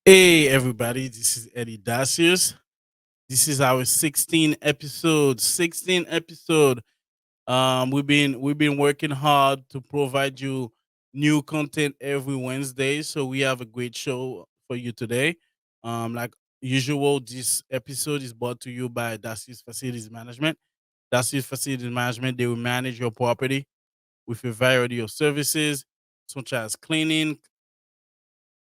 Hey everybody, this is Eddy Dacius. This is our 16 episode. 16 episode. We've been working hard to provide you new content every Wednesday. So we have a great show for you today. Like usual, this episode is brought to you by Dacius Facilities Management. Dacius Facilities Management, they will manage your property with a variety of services such as cleaning,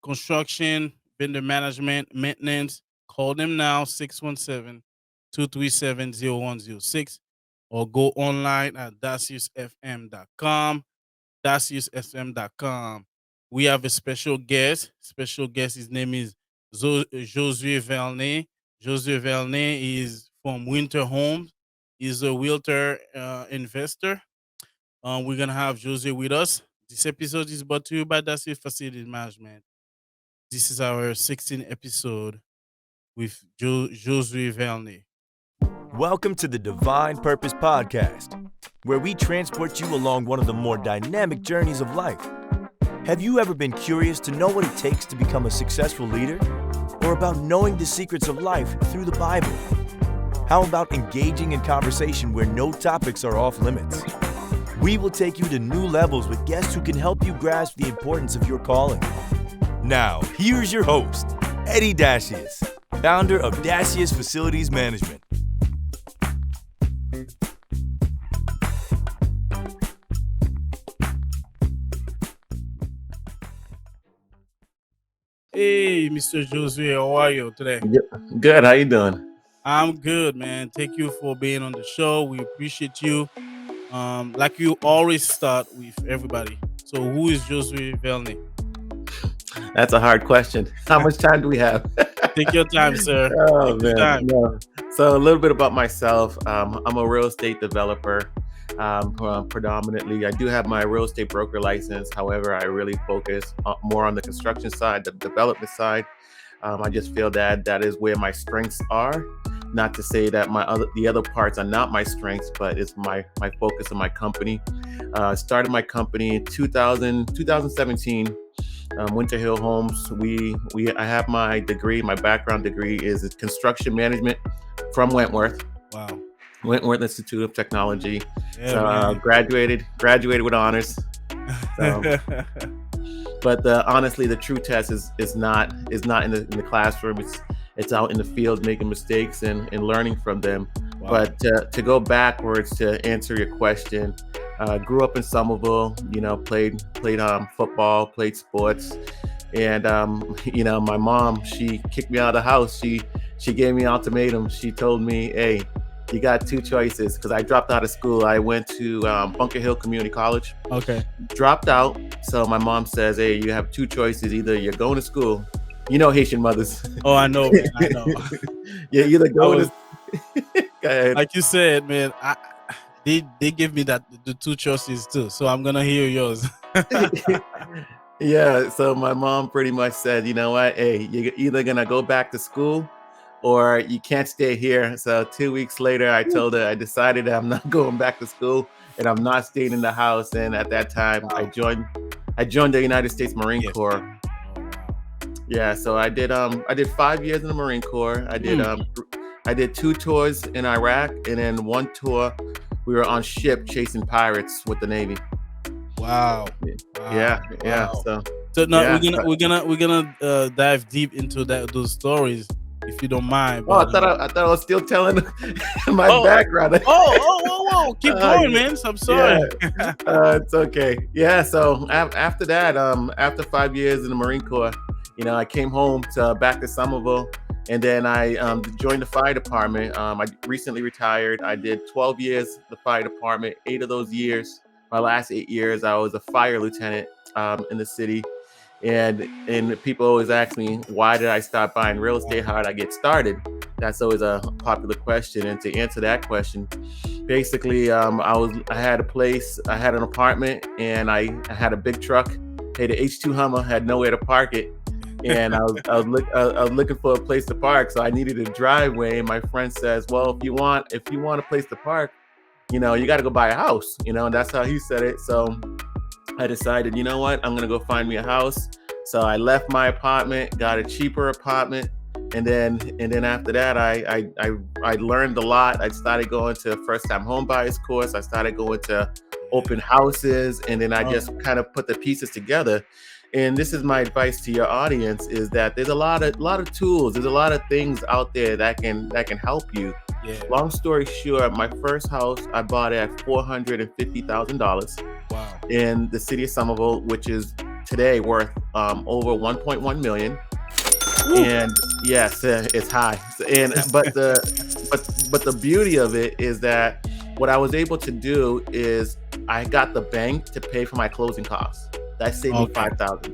construction, vendor management, maintenance. Call them now 617-237-0106, or go online at daciusfm.com. daciusfm.com. We have a special guest. Special guest, his name is Josu'e Velney. Josu'e Velney is from Winter Homes. He's a realtor investor. We're going to have Jose with us. This episode is brought to you by Dacius Facilities Management. This is our 16th episode with Josu'e Velney. Welcome to the Divine Purpose Podcast, where we transport you along one of the more dynamic journeys of life. Have you ever been curious to know what it takes to become a successful leader? Or about knowing the secrets of life through the Bible? How about engaging in conversation where no topics are off limits? We will take you to new levels with guests who can help you grasp the importance of your calling. Now, here's your host, Eddy Dacius, founder of Dacius Facilities Management. Hey, Mr. Josu'e, how are you today? Good. How you doing? I'm good, man. Thank you for being on the show. We appreciate you. Like you always start with everybody. So, who is Josu'e Velney? That's a hard question. How much time do we have? Take your time, sir. Oh Take your man. time. No. So a little bit about myself. I'm a real estate developer. Predominantly, I do have my real estate broker license. However, I really focus more on the construction side, the development side. I just feel that that is where my strengths are. Not to say that the other parts are not my strengths, but it's my focus of my company. Started my company in 2017. Winter Hill Homes. I have my degree. My background degree is construction management from Wentworth. Wow. Wentworth Institute of Technology. Yeah, So man. graduated with honors. So, but honestly, the true test is not in the classroom. It's out in the field making mistakes and learning from them. Wow. But to go backwards to answer your question, grew up in Somerville. Played football, played sports, and my mom, she kicked me out of the house. She gave me an ultimatum. She told me, "Hey, you got two choices." Because I dropped out of school. I went to Bunker Hill Community College. Okay. Dropped out. So my mom says, "Hey, you have two choices. Either you're going to school." Haitian mothers. Oh, I know, man. I know. Yeah, either going to. Go ahead. Like you said, man, they give me the two choices too. So I'm gonna hear yours. Yeah, so my mom pretty much said, you know what, hey, you're either gonna go back to school or you can't stay here. So 2 weeks later, I told her I decided that I'm not going back to school and I'm not staying in the house. And at that time, I joined the United States Marine Yes. Corps. Oh, wow. Yeah, so I did 5 years in the Marine Corps. I did 2 tours in Iraq, and then 1 tour we were on ship chasing pirates with the Navy. Wow. Yeah. Wow. So now yeah. we're gonna dive deep into those stories if you don't mind. Oh, I But, thought I was still telling my background. oh, keep going, man. I'm sorry. It's okay. Yeah. So after that, after 5 years in the Marine Corps, I came home back to Somerville, and then I joined the fire department. I recently retired. I did 12 years in the fire department. 8 of those years, my last 8 years, I was a fire lieutenant in the city. And people always ask me, why did I start buying real estate? How did I get started? That's always a popular question. And to answer that question, basically, I had a place, I had an apartment, and I had a big truck. Hey, the H2 Hummer had nowhere to park it. And I was looking for a place to park, so I needed a driveway. And my friend says, "Well, if you want a place to park, you got to go buy a house." And that's how he said it. So I decided, you know what, I'm gonna go find me a house. So I left my apartment, got a cheaper apartment, and then after that, I learned a lot. I started going to first time home buyers course. I started going to open houses, and then I Oh, just kind of put the pieces together. And this is my advice to your audience: is that there's a lot of tools, there's a lot of things out there that can help you. yeah. Long story short, my first house I bought at $450,000 Wow. in the city of Somerville, which is today worth over 1.1 million. Woo. And yes, it's high. And but the beauty of it is that what I was able to do is I got the bank to pay for my closing costs. That saved me Okay. 5,000.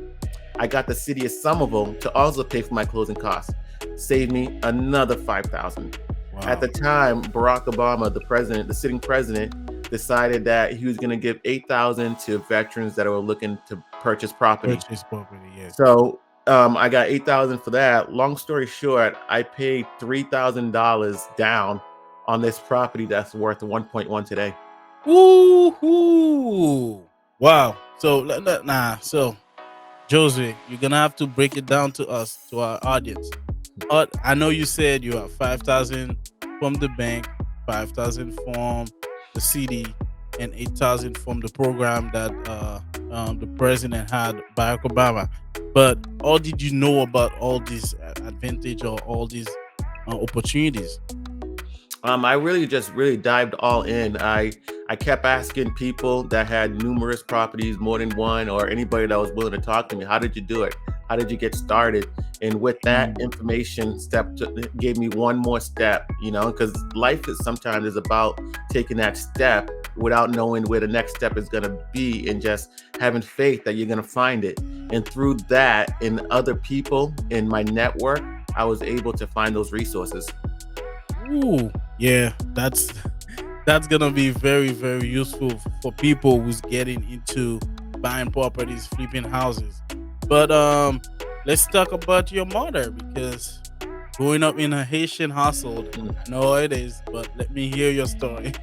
I got the city of Somerville to also pay for my closing costs, saved me another 5,000. Wow. At the time, Barack Obama, the sitting president, decided that he was going to give 8,000 to veterans that were looking to purchase property. Purchase property, yes. So I got 8,000 for that. Long story short, I paid $3,000 down on this property that's worth 1.1 today. Woo-hoo. Wow. So so Josu'e, you're gonna have to break it down to us, to our audience. I know you said you have 5,000 from the bank, 5,000 from the city, and 8,000 from the program that the president had, Barack Obama. But how did you know about all these advantage or all these opportunities? I really just really dived all in. I kept asking people that had numerous properties, more than one, or anybody that was willing to talk to me. How did you do it? How did you get started? And with that information, gave me one more step. Because life is sometimes is about taking that step without knowing where the next step is going to be, and just having faith that you're going to find it. And through that, in other people in my network, I was able to find those resources. Ooh, yeah, that's gonna be very, very useful for people who's getting into buying properties, flipping houses. But let's talk about your mother, because growing up in a Haitian household, I know how it is, but let me hear your story.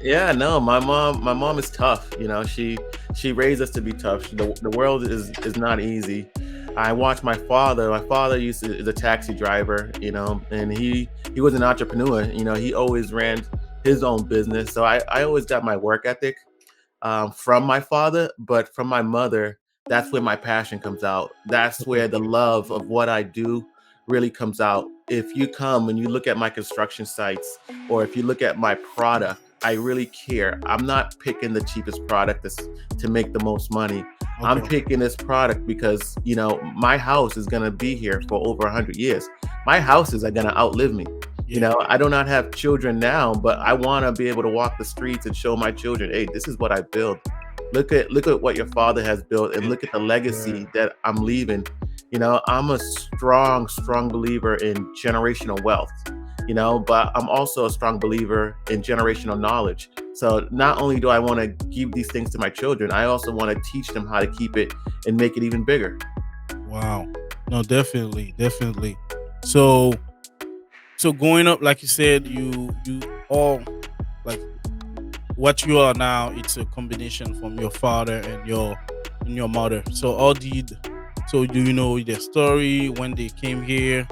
Yeah, no, my mom is tough. She raised us to be tough. The world is not easy. I watched my father. My father is a taxi driver, and he was an entrepreneur. He always ran his own business. So I always got my work ethic from my father, but from my mother, that's where my passion comes out. That's where the love of what I do really comes out. If you come and you look at my construction sites, or if you look at my product, I really care. I'm not picking the cheapest product to make the most money. I'm Okay. picking this product because, my house is going to be here for over 100 years. My houses are going to outlive me. Yeah. I do not have children now, but I want to be able to walk the streets and show my children, hey, this is what I built. Look at what your father has built, and look at the legacy that I'm leaving. I'm a strong believer in generational wealth, but I'm also a strong believer in generational knowledge. So not only do I want to give these things to my children, I also want to teach them how to keep it and make it even bigger. Wow. No, definitely, definitely. So growing up, like you said, you all, like, what you are now, it's a combination from your father and your mother. So do you know their story when they came here,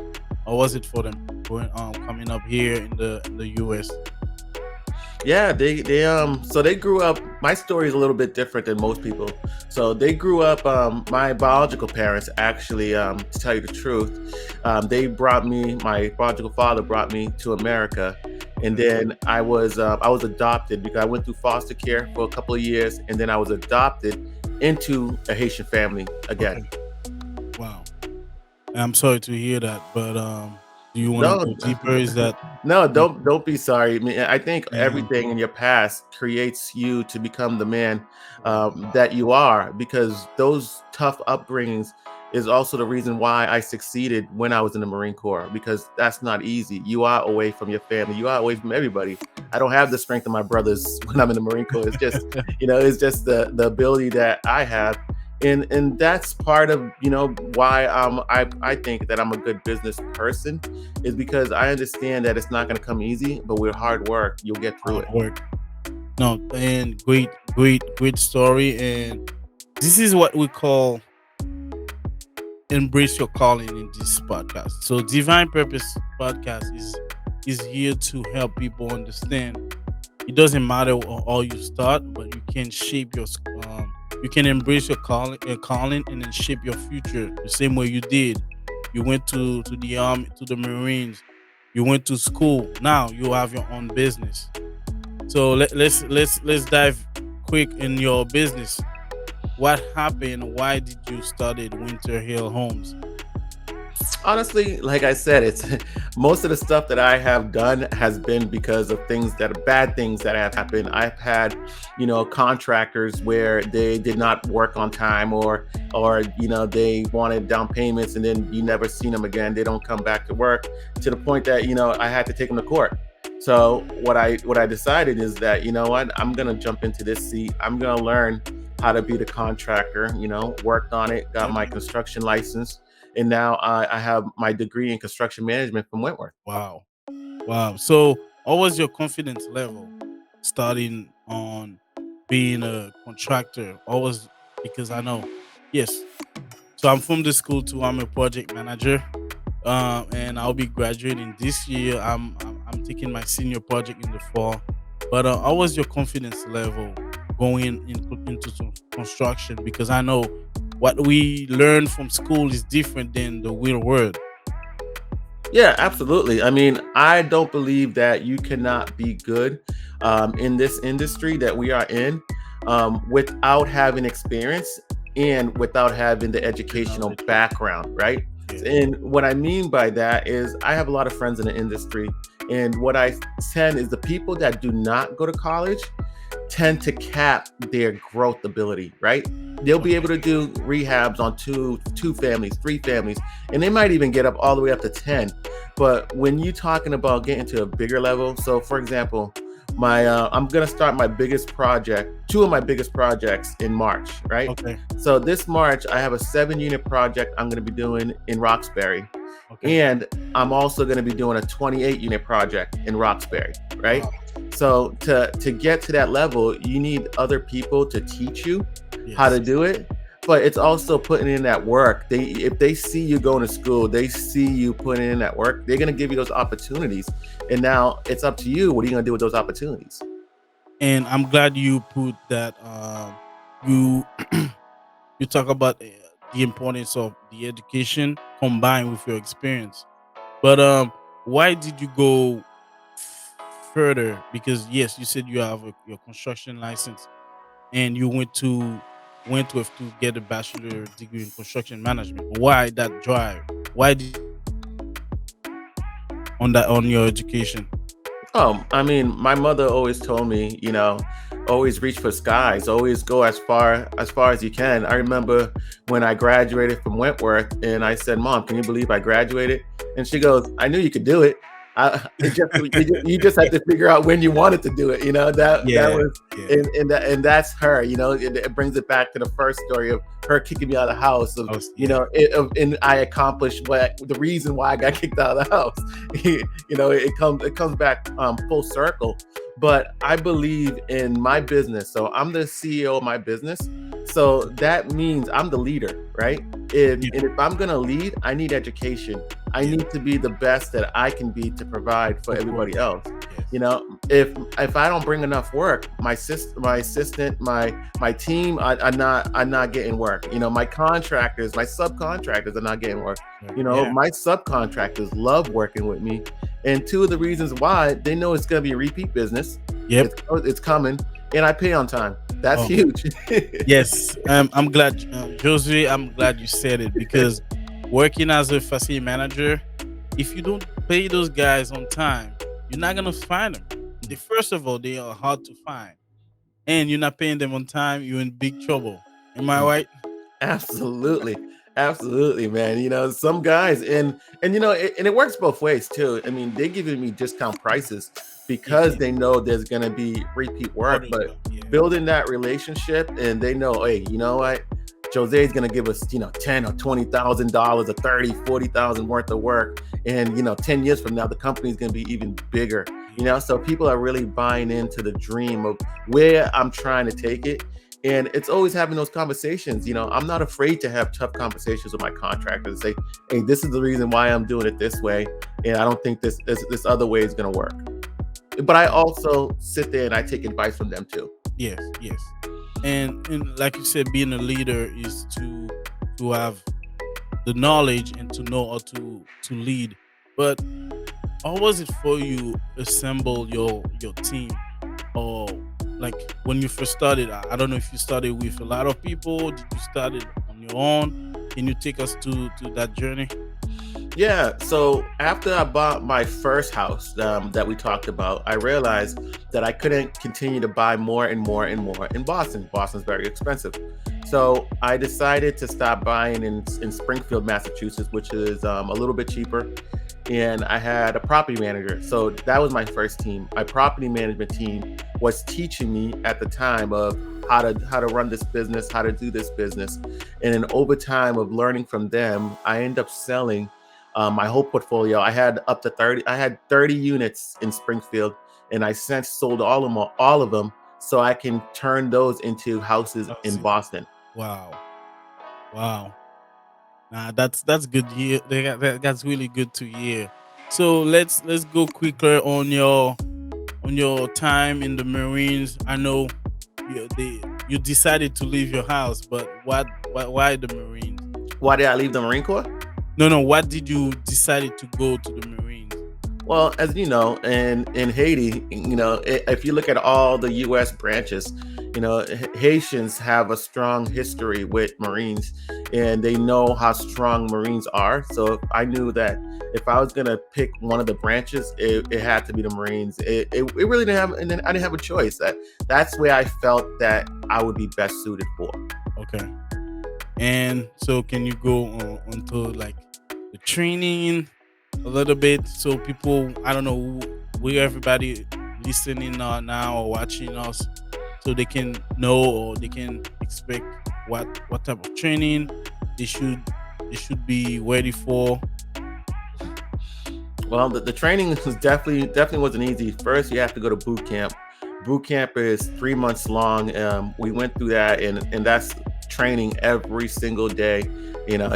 or was it for them coming up here in the US? Yeah, they grew up. My story is a little bit different than most people. So they grew up. My biological parents actually, to tell you the truth, my biological father brought me to America, and then I was adopted because I went through foster care for a couple of years, and then I was adopted into a Haitian family again. Okay. Wow. I'm sorry to hear that, but do you want to No, go deeper? Is that no, don't be sorry. I mean, I think yeah, everything in your past creates you to become the man wow. that you are, because those tough upbringings is also the reason why I succeeded when I was in the Marine Corps, because that's not easy. You are away from your family. You are away from everybody. I don't have the strength of my brothers when I'm in the Marine Corps. It's just, it's just the ability that I have. And that's part of why I think that I'm a good business person, is because I understand that it's not going to come easy, but with hard work you'll get through it. Hard work. No, and great story. And this is what we call embrace your calling in this podcast. So Divine Purpose podcast is here to help people understand it doesn't matter how you start, but you can shape your you can embrace your calling and then shape your future the same way you did. You went to the army, to the Marines. You went to school. Now you have your own business. So let's dive quick in your business. What happened? Why did you study Winter Hill Homes? Honestly, like I said, it's most of the stuff that I have done has been because of things that are bad things that have happened. I've had, contractors where they did not work on time, or they wanted down payments and then you never seen them again. They don't come back to work, to the point that I had to take them to court. So what I decided is that, what, I'm gonna jump into this seat. I'm gonna learn how to be the contractor. Worked on it, got my construction license, and now I have my degree in construction management from Wentworth. Wow. Wow. So, what was your confidence level starting on being a contractor? Always, because I know, yes. So I'm from the school too. I'm a project manager, and I'll be graduating this year. I'm taking my senior project in the fall. But how was your confidence level going into some construction? Because I know what we learn from school is different than the real world. Yeah, absolutely. I mean, I don't believe that you cannot be good in this industry that we are in without having experience and without having the educational Knowledge. background, right? Yeah. And what I mean by that is I have a lot of friends in the industry, and what I tend is the people that do not go to college tend to cap their growth ability, right? They'll be able to do rehabs on two families, three families, and they might even get up all the way up to 10. But when you're talking about getting to a bigger level, so for example, my I'm gonna start my biggest project, two of my biggest projects in March, right? Okay. So this March, I have a 7-unit project I'm gonna be doing in Roxbury. Okay. And I'm also going to be doing a 28-unit project in Roxbury, right? Wow. So to get to that level, you need other people to teach you how to Yes. do it. But it's also putting in that work. If they see you going to school, they see you putting in that work, they're going to give you those opportunities. And now it's up to you. What are you going to do with those opportunities? And I'm glad you put that. You you talk about the importance of the education combined with your experience. But why did you go further? Because yes, you said you have your construction license, and you went to get a bachelor degree in construction management. Why that drive? Why did on your education? I mean, my mother always told me, always reach for skies, always go as far as you can. I remember when I graduated from Wentworth, and I said, "Mom, can you believe I graduated?" And she goes, "I knew you could do it. You just had to figure out when you wanted to do it." That Yeah, was, yeah. and that's her. It brings it back to the first story of her kicking me out of the house. Yeah. And I accomplished what the reason why I got kicked out of the house. It comes back full circle. But I believe in my business, so I'm the CEO of my business. So that means I'm the leader, right? Yeah. And if I'm gonna lead, I need education. I Yeah. need to be the best that I can be to provide for Of everybody course. else. Yes. If I don't bring enough work, my assistant, my team are not getting work. My contractors, my subcontractors are not getting work. Yeah. My subcontractors love working with me, and two of the reasons why, they know it's gonna be a repeat business. Yep. It's coming, and I pay on time. That's Oh, huge. yes. I'm glad, Josué. I'm glad you said it because working as a facility manager, if you don't pay those guys on time, you're not gonna find them. First of all, they are hard to find, and you're not paying them on time. You're in big trouble. Am I right? Absolutely. Absolutely, man. Some guys, and it works both ways too. I mean, they're giving me discount prices because Yeah. they know there's going to be repeat work, Others but don't. Yeah. building that relationship, and they know, hey, you know what? Jose's going to give us, 10 or $20,000 or 30, 40,000 worth of work. And, 10 years from now, the company's going to be even bigger, Yeah. so people are really buying into the dream of where I'm trying to take it. And it's always having those conversations. I'm not afraid to have tough conversations with my contractors and say, hey, this is the reason why I'm doing it this way. And I don't think this other way is going to work. But I also sit there and I take advice from them too. Yes, yes. And like you said, being a leader is to have the knowledge and to know how to lead. But how was it for you assemble your team? Or like when you first started, I don't know if you started with a lot of people, did you start it on your own? Can you take us to that journey? Yeah. So after I bought my first house that we talked about, I realized that I couldn't continue to buy more and more and more in Boston. Boston's very expensive. So I decided to stop buying in Springfield, Massachusetts, which is a little bit cheaper. And I had a property manager. So that was my first team. My property management team was teaching me at the time of how to run this business, how to do this business. And then over time of learning from them, I ended up selling my whole portfolio. I had up to 30. I had 30 units in Springfield, and I since sold all of them, so I can turn those into houses in Boston. Wow. Nah, that's good. That's really good to hear. So let's go quicker on your time in the Marines. I know you decided to leave your house, but why the Marines? Why did I leave the Marine Corps? No. What did you decided to go to the Marines? Well, as you know, in Haiti, if you look at all the U.S. branches, Haitians have a strong history with Marines, and they know how strong Marines are. So I knew that if I was gonna pick one of the branches, it had to be the Marines. It really didn't have, and then I didn't have a choice. That's where I felt that I would be best suited for. Okay. And so, can you go onto like the training a little bit, so people, I don't know, where everybody listening now or watching us, so they can know or they can expect what type of training they should be ready for? Well, the training was definitely wasn't easy. First, you have to go to boot camp. Boot camp is 3 months long. We went through that, and that's training every single day,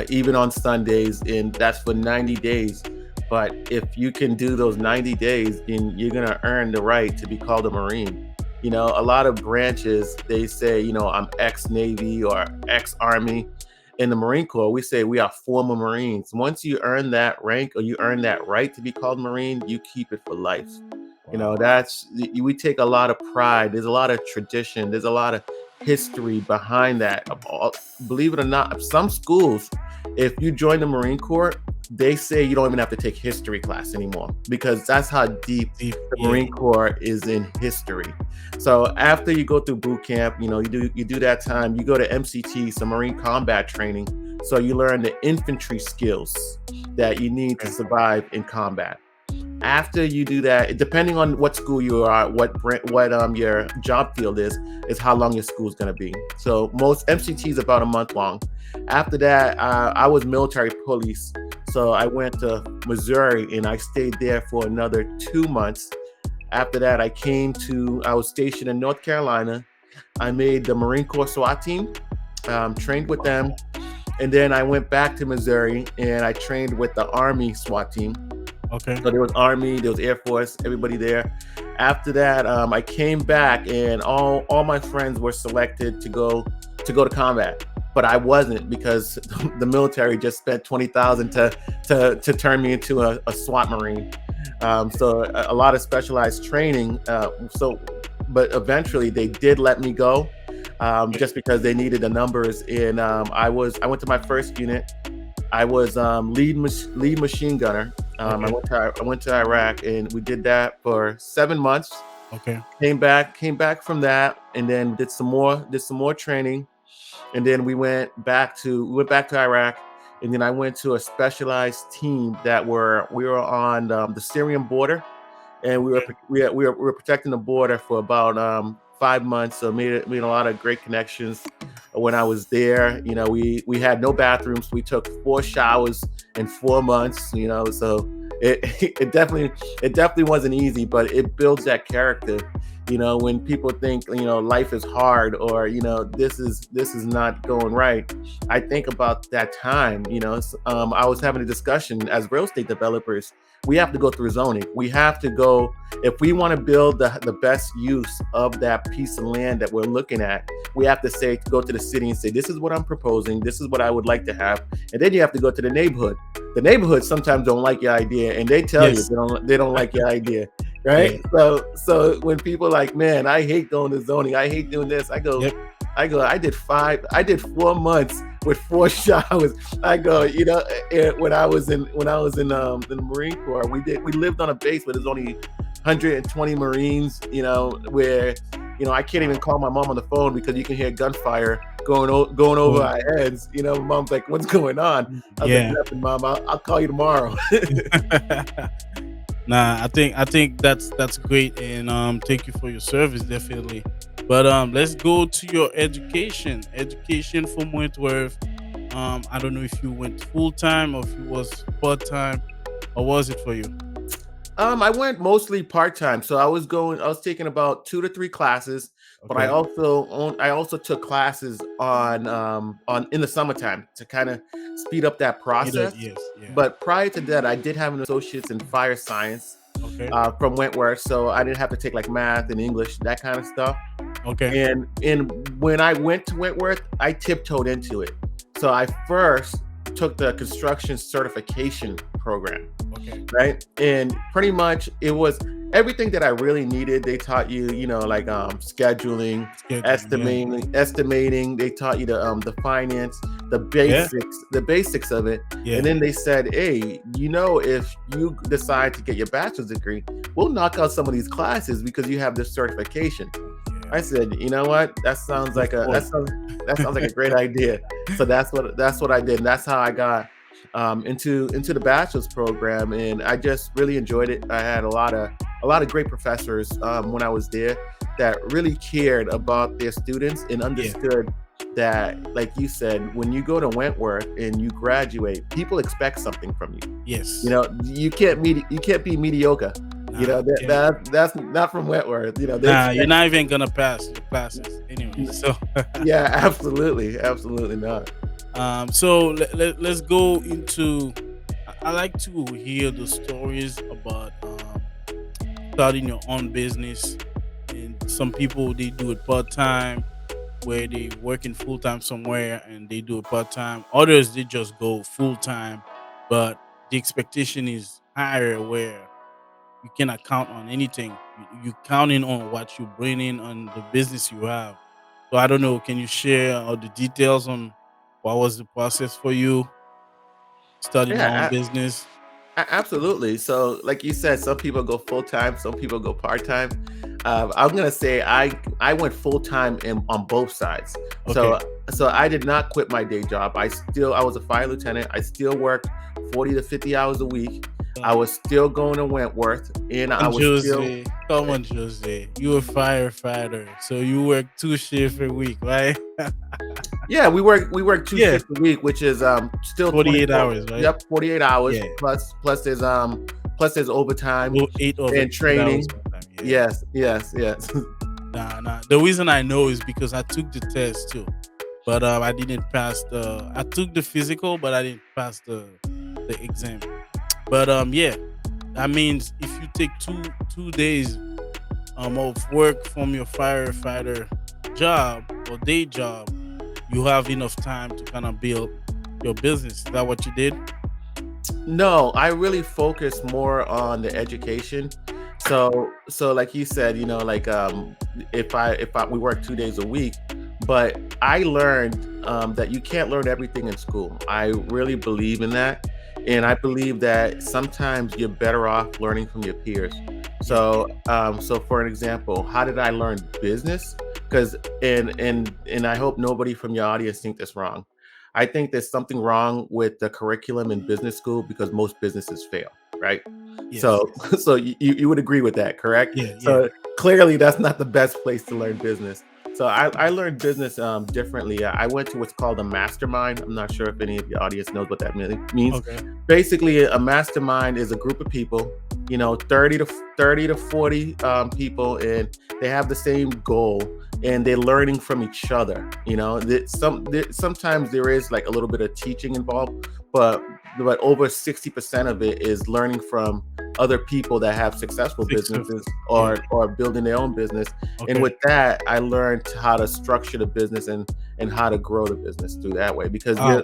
even on Sundays, and that's for 90 days. But if you can do those 90 days, then you're going to earn the right to be called a Marine. A lot of branches, they say, I'm ex-Navy or ex-Army. In the Marine Corps, we say we are former Marines. Once you earn that rank or you earn that right to be called Marine, you keep it for life. We take a lot of pride. There's a lot of tradition. There's a lot of history behind that. Believe it or not, some schools, if you join the Marine Corps, they say you don't even have to take history class anymore, because that's how deep the Marine Corps is in history. So after you go through boot camp, you do that time, you go to MCT, some Marine combat training. So you learn the infantry skills that you need to survive in combat. After you do that, depending on what school you are, what your job field is how long your school is going to be. So most MCT is about a month long. After that, I was military police. So I went to Missouri and I stayed there for another 2 months. After that, I was stationed in North Carolina. I made the Marine Corps SWAT team, trained with them. And then I went back to Missouri and I trained with the Army SWAT team. Okay. So there was Army, there was Air Force, everybody there. After that, I came back and all my friends were selected to go to combat. But I wasn't, because the military just spent $20,000 to turn me into a SWAT Marine. So a lot of specialized training. But eventually they did let me go, just because they needed the numbers. And I went to my first unit. I was lead machine gunner. I went to Iraq, and we did that for 7 months. Okay. Came back from that, and then did some more training. And then we went back to Iraq, and then I went to a specialized team that we were on the Syrian border, and we were protecting the border for about 5 months. So made a lot of great connections when I was there. We had no bathrooms. We took 4 showers in 4 months. So it definitely wasn't easy, but it builds that character. When people think, life is hard, or, this is not going right, I think about that time. I was having a discussion, as real estate developers, we have to go through zoning. We have to go, if we want to build the best use of that piece of land that we're looking at, we have to go to the city and say, this is what I'm proposing, this is what I would like to have. And then you have to go to the neighborhood. The neighborhood sometimes don't like your idea, and they tell you they don't like your idea. Right. Yeah. So when people are like, man, I hate going to zoning, I hate doing this, I go, I did 4 months with 4 showers. I go, when I was in the Marine Corps, we lived on a base where there's only 120 Marines, where, I can't even call my mom on the phone because you can hear gunfire going over our heads. Mom's like, what's going on? I was like, nothing, Mom, I'll call you tomorrow. Nah, I think that's great, and thank you for your service, definitely. But let's go to your education from Wentworth. I don't know if you went full time or if it was part time, or was it for you? I went mostly part time, so I was taking about 2 to 3 classes, but I also took classes on in the summertime to kind of speed up that process. Yes, yeah. But prior to that, I did have an associate's in fire science from Wentworth, so I didn't have to take like math and English, that kind of stuff. Okay. And when I went to Wentworth, I tiptoed into it. So I first took the construction certification program. Okay. Right. And pretty much it was everything that I really needed. They taught you, like scheduling, estimating. They taught you the finance, the basics of it. Yeah. And then they said, hey, if you decide to get your bachelor's degree, we'll knock out some of these classes because you have this certification. Yeah. I said, you know what? That sounds like that sounds like a great idea. So that's what I did. And that's how I got into the bachelor's program, and I just really enjoyed it. I had a lot of great professors when I was there that really cared about their students and understood that, like you said, when you go to Wentworth and you graduate, people expect something from you. Yes. You can't be mediocre. Nah, that's not from Wentworth. You're not even gonna pass your classes anyway. So yeah, absolutely not. So let's go into. I like to hear the stories about starting your own business, and some people, they do it part time, where they working full time somewhere and they do it part time. Others, they just go full time, but the expectation is higher, where you cannot count on anything. You counting on what you bring in on the business you have. So I don't know. Can you share all the details on what was the process for you starting your own business? Absolutely. So, like you said, some people go full time, some people go part time. I'm gonna say I went full time on both sides. Okay. So I did not quit my day job. I was a fire lieutenant. I still worked 40 to 50 hours a week. I was still going to Wentworth, and I was still. Come on, Jose. You a firefighter, so you work 2 shifts a week, right? Yeah, we work 2 shifts a week, which is still 48 hours, right? Yep, 48 hours. Yeah. Plus there's overtime and training. Yes. Nah. The reason I know is because I took the test too, but I didn't pass I took the physical, but I didn't pass the exam. But that means if you take two days of work from your firefighter job or day job, you have enough time to kind of build your business. Is that what you did? No, I really focused more on the education. So like you said, if we work 2 days a week, but I learned that you can't learn everything in school. I really believe in that. And I believe that sometimes you're better off learning from your peers. So for an example, how did I learn business? Because and I hope nobody from your audience think this wrong. I think there's something wrong with the curriculum in business school because most businesses fail, right? Yes. So you would agree with that, correct? Yeah. So clearly that's not the best place to learn business. So I learned business differently. I went to what's called a mastermind. I'm not sure if any of your audience knows what that means. Okay. Basically, a mastermind is a group of people 30 to 40 people, and they have the same goal, and they're learning from each other. Sometimes there is like a little bit of teaching involved, but over 60% of it is learning from other people that have successful businesses, Yeah. or building their own business. And Okay. with that, I learned how to structure the business, and how to grow the business through that way, because Wow.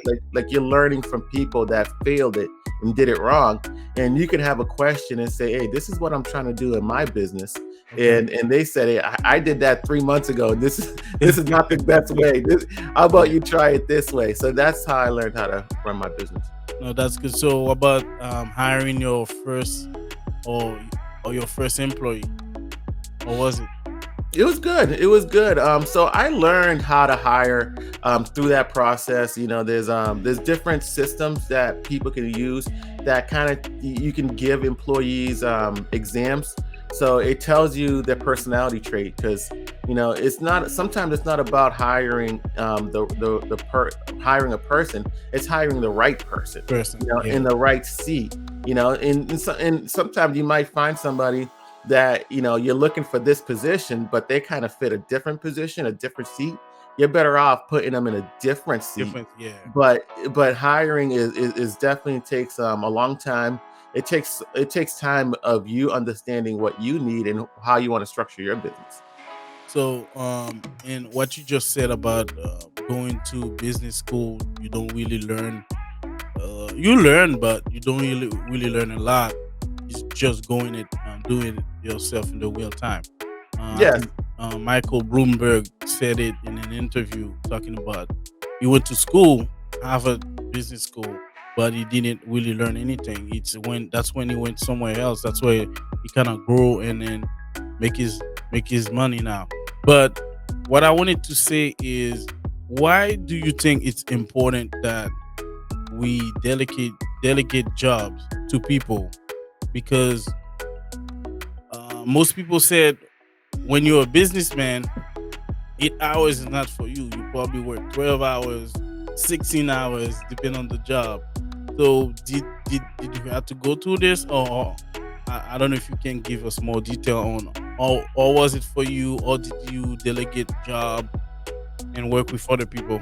you're learning from people that failed it and did it wrong. And you can have a question and say, hey, this is what I'm trying to do in my business. Okay. And they said, hey, I did that 3 months ago. This is not the best way. How about you try it this way? So that's how I learned how to run my business. No, that's good. So, what about hiring your first or your first employee, or was it? It was good. It was good. So I learned how to hire through that process. There's different systems that people can use that kind of you can give employees exams. So it tells you their personality trait, because it's not sometimes it's not about hiring hiring a person. It's hiring the right person, Person. Yeah. in the right seat. And sometimes you might find somebody that you're looking for this position, but they kind of fit a different position, a different seat. You're better off putting them in a different seat. Different. Yeah. But hiring is definitely takes a long time. It takes time of you understanding what you need and how you want to structure your business. So, and what you just said about going to business school, you don't really learn. You learn, but you don't really learn a lot. It's just going it, doing it yourself in the real time. I Yes. think Michael Bloomberg said it in an interview, talking about he went to school, Harvard Business School, but he didn't really learn anything. That's when he went somewhere else. That's where he kind of grew and then make his make his money now. But what I wanted to say is, why do you think it's important that we delegate jobs to people? Because most people said when you're a businessman, 8 hours is not for you. You probably work 12 hours, 16 hours, depending on the job. So did you have to go through this, or I don't know if you can give us more detail on, or was it for you, or did you delegate job and work with other people?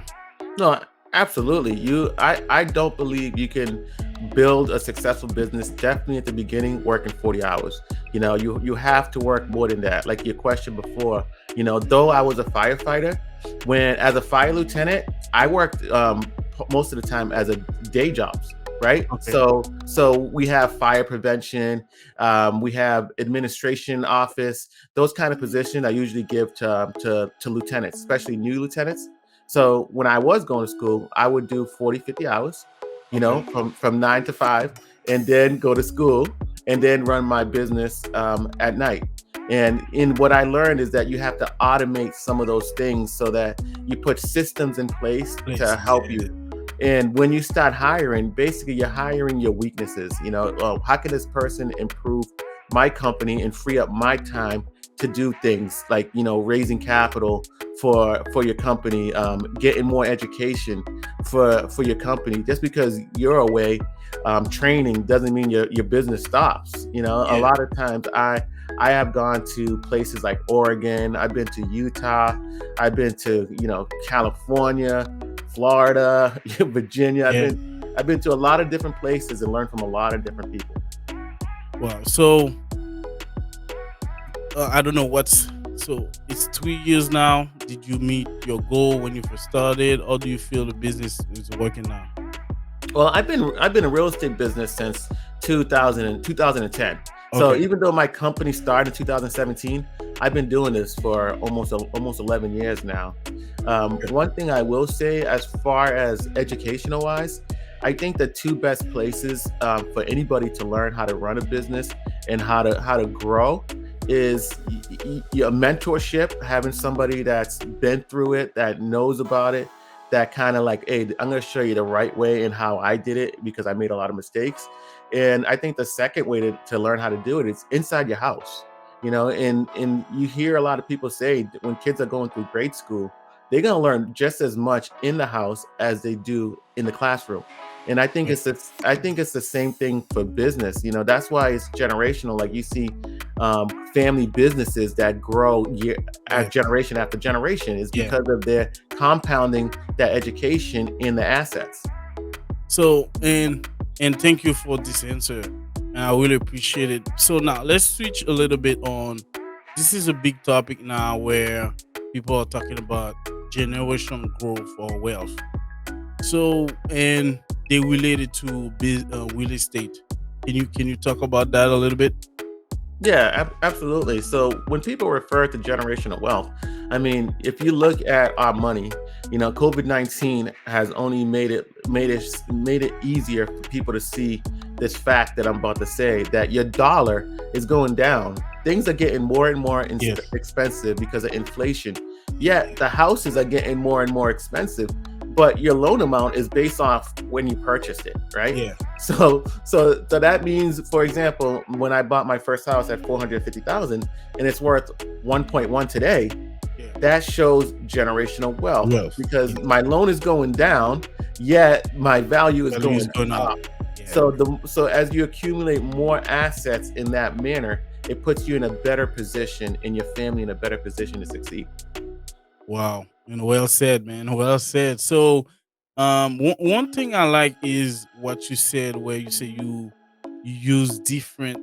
No, absolutely. I don't believe you can build a successful business, definitely at the beginning, working 40 hours. You have to work more than that. Like your question before, though I was a firefighter, when as a fire lieutenant, I worked most of the time as a day jobs. Right. Okay. So we have fire prevention, we have administration office, those kind of positions I usually give to lieutenants, especially new lieutenants. So when I was going to school, I would do 40, 50 hours, Okay. from 9 to 5, and then go to school and then run my business at night. And in what I learned is that you have to automate some of those things so that you put systems in place to help Yeah. you. And when you start hiring, basically you're hiring your weaknesses. How can this person improve my company and free up my time to do things like raising capital for your company, getting more education for your company. Just because you're away training doesn't mean your business stops. A Yeah. lot of times I have gone to places like Oregon. I've been to Utah. I've been to California, Florida, Virginia. Yeah. I've been to a lot of different places and learned from a lot of different people. Wow. So I don't know what's so it's 3 years now. Did you meet your goal when you first started, or do you feel the business is working now? Well, I've been in real estate business since 2010. So Okay. even though my company started in 2017, I've been doing this for almost 11 years now. One thing I will say, as far as educational wise, I think the two best places for anybody to learn how to run a business and how to grow is your mentorship, having somebody that's been through it, that knows about it, that kind of like, hey, I'm going to show you the right way and how I did it because I made a lot of mistakes. And I think the second way to learn how to do it is inside your house. And you hear a lot of people say that when kids are going through grade school, they're going to learn just as much in the house as they do in the classroom. And I think Yeah. it's the same thing for business. That's why it's generational. Like you see, family businesses that grow year Yeah. at generation after generation is Yeah. because of their compounding that education in the assets. So and thank you for this answer. And I really appreciate it. So now let's switch a little bit on. This is a big topic now where people are talking about generational growth or wealth. So and they relate it to real estate. Can you talk about that a little bit? Yeah, absolutely. So when people refer to generational wealth, I mean, if you look at our money, COVID-19 has only made it easier for people to see this fact that I'm about to say, that your dollar is going down. Things are getting more and more Yes. expensive because of inflation. Yet the houses are getting more and more expensive, but your loan amount is based off when you purchased it, right? Yeah. So that means, for example, when I bought my first house at 450,000 and it's worth 1.1 today, Yeah. that shows generational wealth Wealth. because Yeah. my loan is going down, yet my value is Value is going going up. up. Yeah. So as you accumulate more assets in that manner, it puts you in a better position and your family in a better position to succeed. Wow. And well said, man. Well said. So, one thing I like is what you said, where you say you use different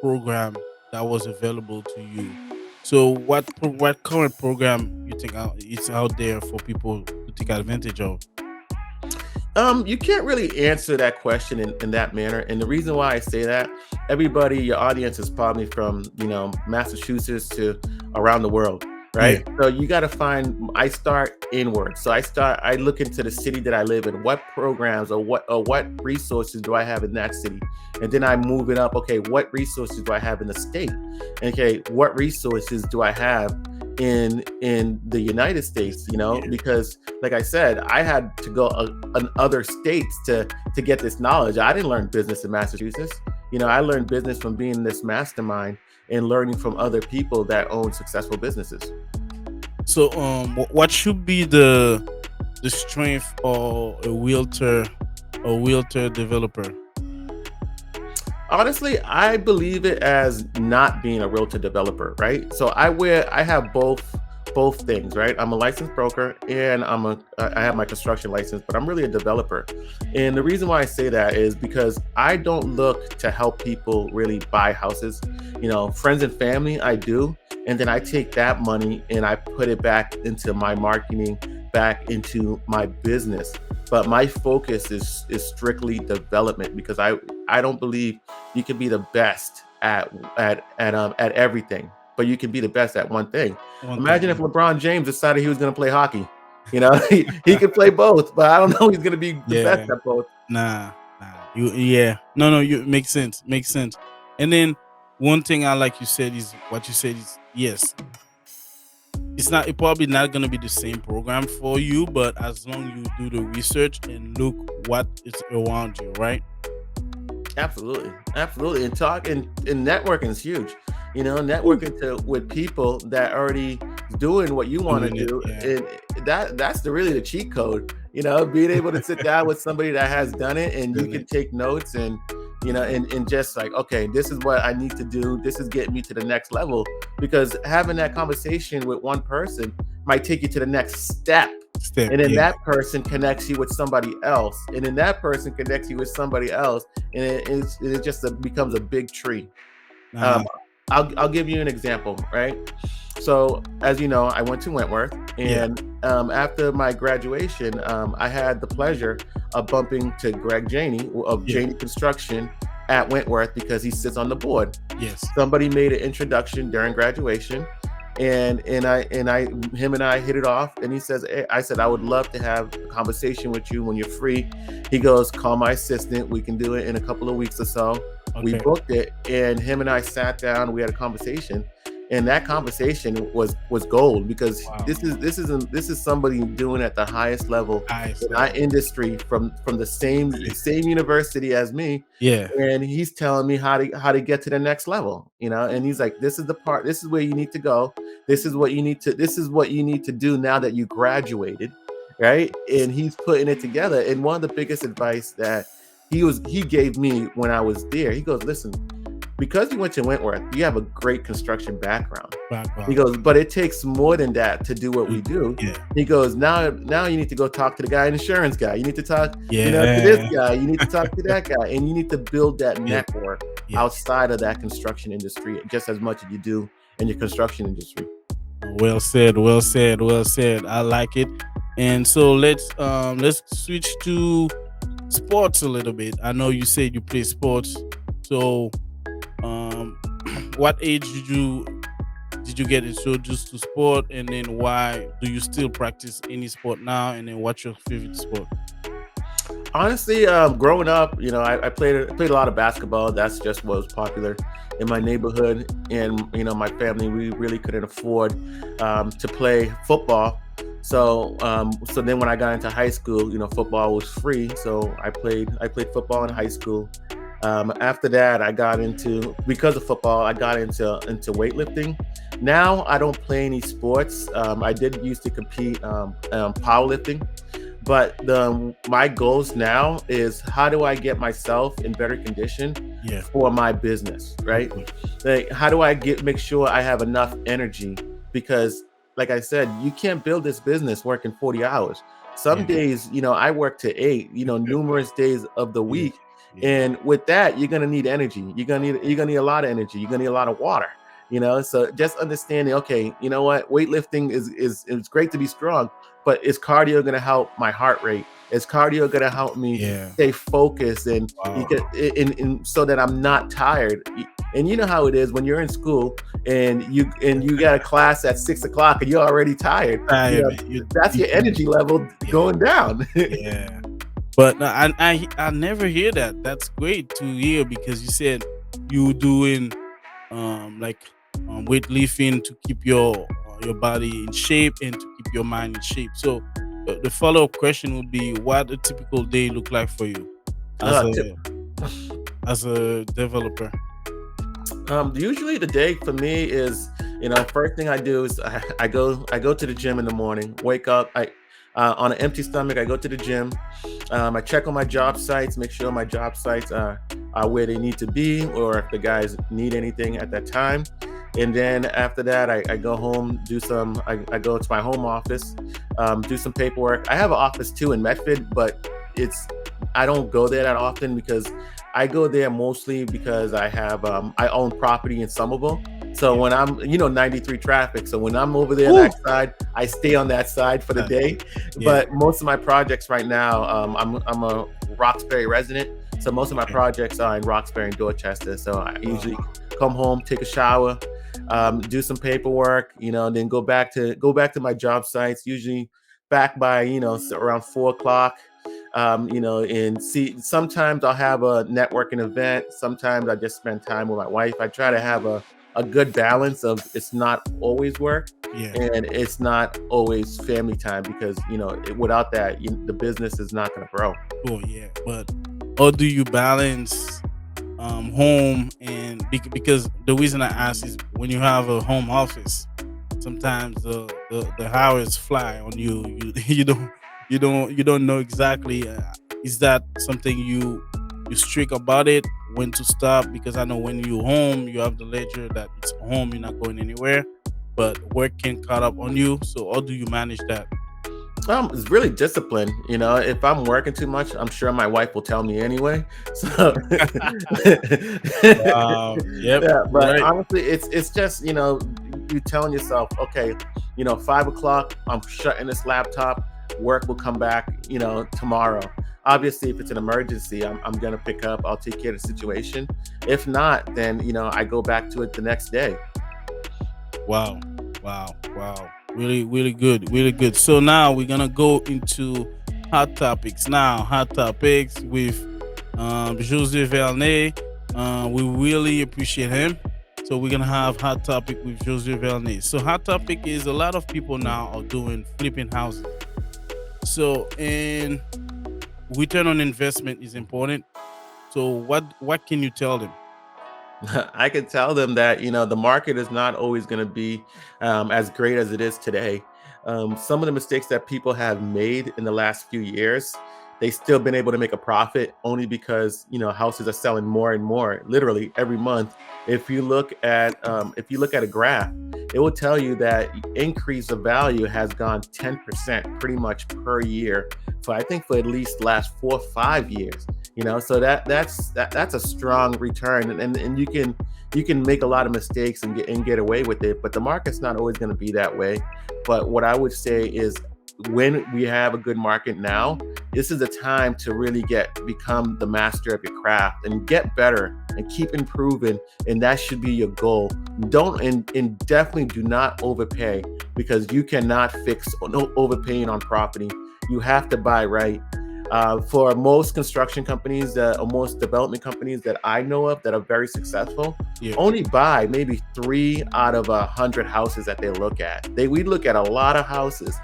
program that was available to you. So, what current program you think it's out there for people to take advantage of? You can't really answer that question in that manner. And the reason why I say that, everybody, your audience is probably from, Massachusetts to around the world, Yeah. right? So you got to I start inward. So I look into the city that I live in, what programs or what resources do I have in that city? And then I move it up. Okay, what resources do I have in the state? Okay, what resources do I have in the United States, Yeah. because like I said, I had to go in other states to get this knowledge. I didn't learn business in Massachusetts. I learned business from being in this mastermind and learning from other people that own successful businesses. So, what should be the strength or a realtor developer? Honestly, I believe it as not being a realtor developer, right? So I have both things, right? I'm a licensed broker and I have my construction license, but I'm really a developer. And the reason why I say that is because I don't look to help people really buy houses. Friends and family, I do, and then I take that money and I put it back into my marketing, back into my business. But my focus is strictly development because I don't believe you can be the best at everything, but you can be the best at one thing. One Imagine thing. if LeBron James decided he was going to play hockey. He could play both, but I don't know he's going to be the best Yeah. at both. Nah. Yeah. No, you makes sense. Makes sense. And then one thing I like you said is what you said is yes. It probably not gonna be the same program for you, but as long you do the research and look what is around you, right? Absolutely, and networking is huge. Networking with people that already doing what you want to Doing it, do, yeah. and that's really the cheat code. Being able to sit down with somebody that has done it, and you Doing can it. take notes and just like, okay, this is what I need to do. This is getting me to the next level, because having that conversation with one person might take you to the next step. Step, And then yeah. that person connects you with somebody else, and then that person connects you with somebody else, and it just becomes a big tree. Nah, Um, I'll give you an example, right? So, as you know, I went to Wentworth, yeah, and after my graduation, I had the pleasure of bumping to Greg Janey of yeah, Janey Construction at Wentworth because he sits on the board. yes. Somebody made an introduction during graduation, and him and I hit it off, and he says, hey, I said, I would love to have a conversation with you when you're free. He goes, call my assistant, we can do it in a couple of weeks or so. We Okay. booked it, and him and I sat down, we had a conversation, and that conversation was gold, because Wow. this is somebody doing at the highest level Highest in our level. industry, from the same university as me. Yeah. And he's telling me how to get to the next level, and he's like, this is where you need to go, this is what you need to do now that you graduated. right? And he's putting it together. And one of the biggest advice that he gave me when I was there, he goes, listen, because you went to Wentworth, you have a great construction background. He Background. goes, but it takes more than that to do what we do. Yeah. He goes, now you need to go talk to the guy, insurance guy. You need to talk, Yeah. to this guy. You need to talk to that guy, and you need to build that Yeah. network Yeah. outside of that construction industry just as much as you do in your construction industry. Well said. Well said. Well said. I like it. And so let's switch to sports a little bit. I know you said you play sports. So what age did you get introduced to sport, and then why do you still practice any sport now, and then what's your favorite sport? Honestly, growing up, I played a lot of basketball. That's just what was popular in my neighborhood, and my family, we really couldn't afford to play football. So then when I got into high school, football was free, so I played football in high school. After that, because of football, I got into weightlifting. Now I don't play any sports. I did used to compete powerlifting. But my goals now is, how do I get myself in better condition for my business, right? Like, how do I make sure I have enough energy? Because like I said, you can't build this business working 40 hours. Some days, I work to 8, numerous days of the week. And with that, you're gonna need energy. You're gonna need a lot of energy. You're gonna need a lot of water. So just understanding, okay, you know what, weightlifting is great to be strong, but is cardio going to help my heart rate? Is cardio going to help me stay focused and so that I'm not tired? And you know how it is when you're in school and you got a class at 6 o'clock and you're already tired. That's your energy level going down. Yeah. But I never hear that. That's great to hear, because you said you doing weightlifting to keep your body in shape and to keep your mind in shape. So the follow-up question would be, what a typical day look like for you as a developer? Usually the day for me is, first thing I do is I go to the gym in the morning, wake up, on an empty stomach, I go to the gym. I check on my job sites, make sure my job sites are where they need to be, or if the guys need anything at that time. And then after that, I go home, I go to my home office, do some paperwork. I have an office too in Medford, but I don't go there that often, because I go there mostly because I own property in Somerville. So when I'm, 93 traffic. So when I'm over there that side, I stay on that side for the day. But most of my projects right now, I'm a Roxbury resident. So most of my projects are in Roxbury and Dorchester. So I usually come home, take a shower, do some paperwork, then go back to my job sites, usually back by, around 4 o'clock. And sometimes I'll have a networking event. Sometimes I just spend time with my wife. I try to have a good balance of, it's not always work and it's not always family time, because, without that, the business is not going to grow. Oh yeah. But how do you balance home and because the reason I ask is, when you have a home office, sometimes the hours fly on you. You don't know exactly. Is that something you strict about it, when to stop? Because I know when you're home, you have the ledger that it's home, you're not going anywhere, but work can caught up on you. So how do you manage that? It's really discipline. If I'm working too much, I'm sure my wife will tell me anyway. So, yep. Yeah, but right. honestly, it's just, you telling yourself, okay, 5 o'clock, I'm shutting this laptop. Work will come back, tomorrow. Obviously, if it's an emergency, I'm gonna pick up. I'll take care of the situation. If not, then I go back to it the next day. Wow. Really, really good. Really good. So now we're gonna go into hot topics. Now, hot topics with Josu'e Velney. We really appreciate him. So we're gonna have hot topic with Josu'e Velney. So hot topic is, a lot of people now are doing flipping houses. So, and return on investment is important. So what can you tell them? I can tell them that the market is not always going to be as great as it is today. some of the mistakes that people have made in the last few years, they still been able to make a profit only because houses are selling more and more, literally every month. If you look at a graph, it will tell you that increase of value has gone 10% pretty much per year for, I think, for at least the last 4 or 5 years. So that's a strong return, and you can make a lot of mistakes and get away with it, but the market's not always going to be that way. But what I would say is, when we have a good market now, this is a time to really become the master of your craft and get better and keep improving. And that should be your goal. Don't and definitely do not overpay, because you cannot fix no overpaying on property. You have to buy right. For most construction companies or most development companies that I know of that are very successful, only buy maybe 3 out of 100 houses that they look at. We look at a lot of houses,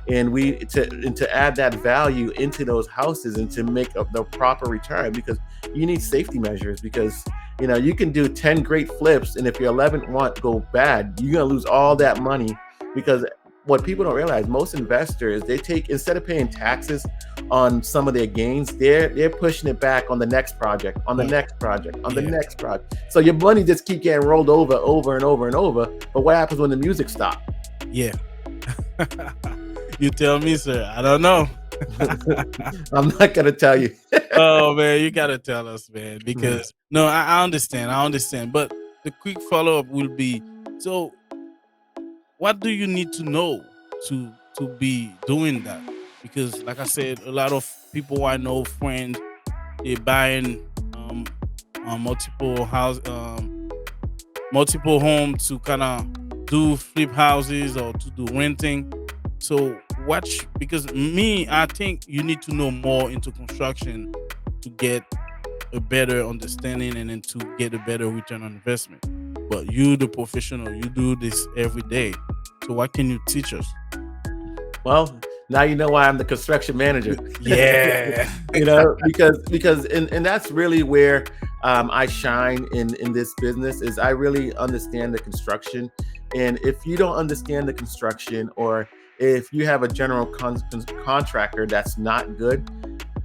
and to add that value into those houses and to make the proper return, because you need safety measures. Because you can do 10 great flips, and if your 11th one go bad, you're gonna lose all that money. Because what people don't realize, most investors, they take, instead of paying taxes on some of their gains, they're pushing it back on the next project, on the next project, on the next project. So your money just keep getting rolled over and over and over. But what happens when the music stops? Yeah. You tell me, sir. I don't know. I'm not gonna tell you. Oh man, you gotta tell us, man, because no, I understand. But the quick follow-up will be, so what do you need to know to be doing that? Because like I said, a lot of people I know, friends, they're buying multiple multiple homes to kind of do flip houses or to do renting. So because I think you need to know more into construction to get a better understanding and then to get a better return on investment. But you, the professional, you do this every day. So what can you teach us? Well, now you know why I'm the construction manager. Yeah. because and that's really where I shine in this business, is I really understand the construction. And if you don't understand the construction, or if you have a general contractor that's not good,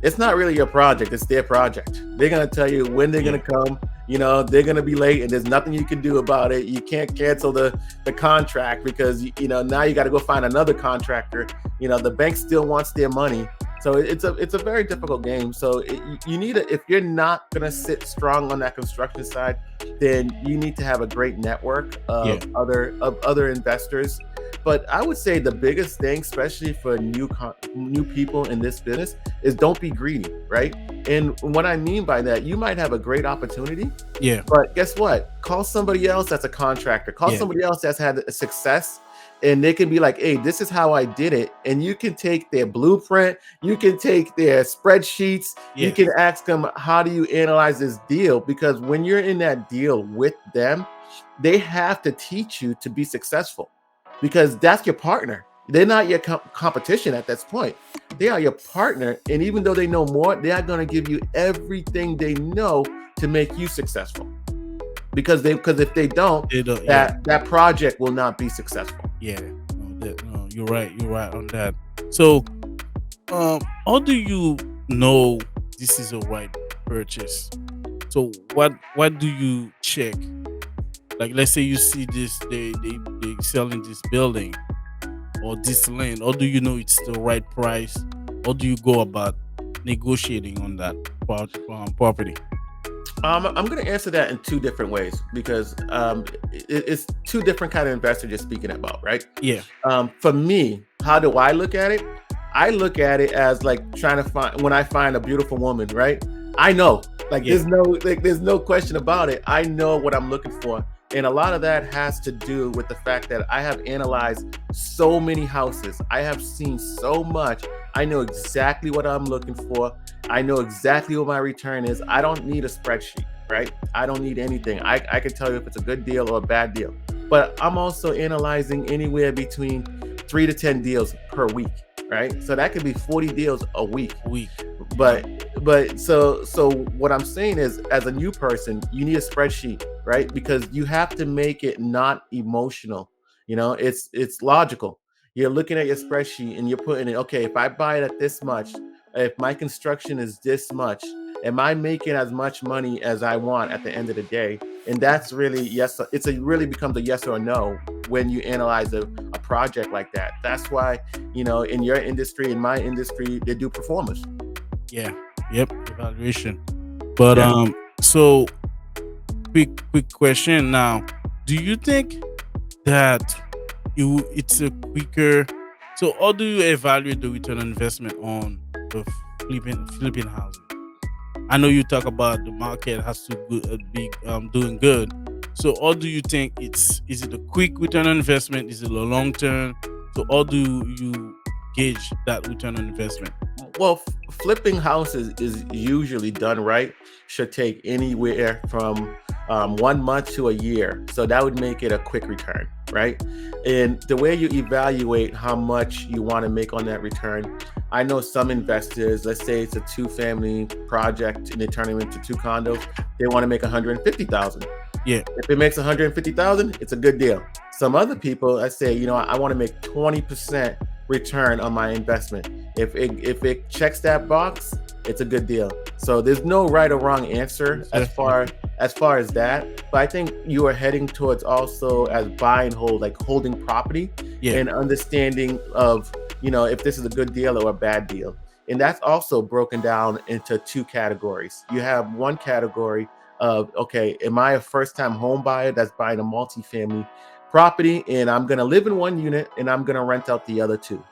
it's not really your project, it's their project. They're going to tell you when they're going to come. They're going to be late, and there's nothing you can do about it. You can't cancel the contract, because now you got to go find another contractor. The bank still wants their money. So it's a very difficult game. So you need if you're not going to sit strong on that construction side, then you need to have a great network of other investors. But I would say the biggest thing, especially for new people in this business, is don't be greedy, right? And what I mean by that, you might have a great opportunity, but guess what? Call somebody else that's a contractor. Call somebody else that's had a success, and they can be like, hey, this is how I did it. And you can take their blueprint, you can take their spreadsheets, you can ask them, how do you analyze this deal? Because when you're in that deal with them, they have to teach you to be successful, because that's your partner. They're not your competition at this point. They are your partner. And even though they know more, they are going to give you everything they know to make you successful. Because if they don't, that project will not be successful. Yeah, no, you're right on that. So, how do you know this is a right purchase? So, what do you check? Like, let's say you see this, they selling this building or this land. How do you know it's the right price? How do you go about negotiating on that property? I'm going to answer that in two different ways, because it's two different kind of investors you're speaking about, right? Yeah. For me, how do I look at it? I look at it as like trying to find, when I find a beautiful woman, right? I know, there's no question about it. I know what I'm looking for. And a lot of that has to do with the fact that I have analyzed so many houses. I have seen so much. I know exactly what I'm looking for. I know exactly what my return is. I don't need a spreadsheet, right? I don't need anything. I can tell you if it's a good deal or a bad deal. But I'm also analyzing anywhere between 3 to 10 deals per week, right? So that could be 40 deals a week. But so what I'm saying is, as a new person, you need a spreadsheet, right? Because you have to make it not emotional. It's logical. You're looking at your spreadsheet and you're putting in, okay, if I buy it at this much, if my construction is this much, am I making as much money as I want at the end of the day? And that's really yes. Really becomes a yes or no when you analyze a project like that. That's why, in your industry, in my industry, they do performance. Yeah. Yep. Evaluation. But Yeah. so quick question now. Do you think that it's a quicker, so how do you evaluate the return on investment on the flipping housing? I know you talk about the market has to be doing good. So how do you think is it a quick return on investment? Is it a long term? So how do you gauge that return on investment? Well, flipping houses is usually done right. Should take anywhere from 1 month to a year. So that would make it a quick return, right? And the way you evaluate how much you want to make on that return, I know some investors, let's say it's a 2-family project and they turn it into 2 condos, they want to make 150,000. Yeah. If it makes 150,000, it's a good deal. Some other people, I say, I want to make 20% return on my investment. If it checks that box, it's a good deal. So there's no right or wrong answer as far as that. But I think you are heading towards also as buy and hold, like holding property, Yeah. and understanding of, if this is a good deal or a bad deal. And that's also broken down into 2 categories. You have one category of, okay, am I a first-time home buyer that's buying a multifamily property and I'm going to live in one unit and I'm going to rent out the other 2?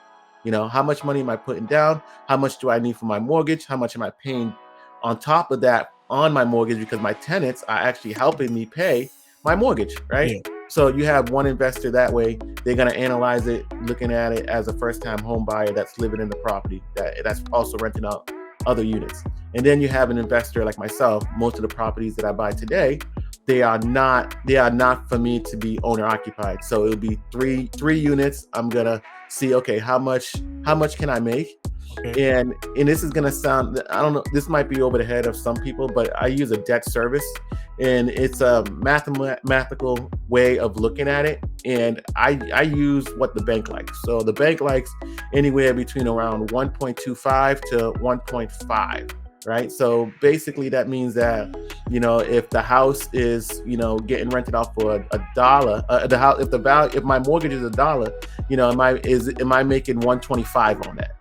How much money am I putting down? How much do I need for my mortgage? How much am I paying on top of that on my mortgage, because my tenants are actually helping me pay my mortgage, right? Yeah. So you have one investor that way, they're going to analyze it, looking at it as a first-time home buyer that's living in the property, that's also renting out other units. And then you have an investor like myself. Most of the properties that I buy today, they are not for me to be owner occupied. So it'll be three units. I'm gonna see, okay, how much can I make? Okay. And this is gonna sound, I don't know, this might be over the head of some people, but I use a debt service, and it's a mathematical way of looking at it. And I use what the bank likes. So the bank likes anywhere between around 1.25 to 1.5. Right. So basically that means that, if the house is, getting rented out for a dollar, the house, if my mortgage is $1, am I making 125 on that?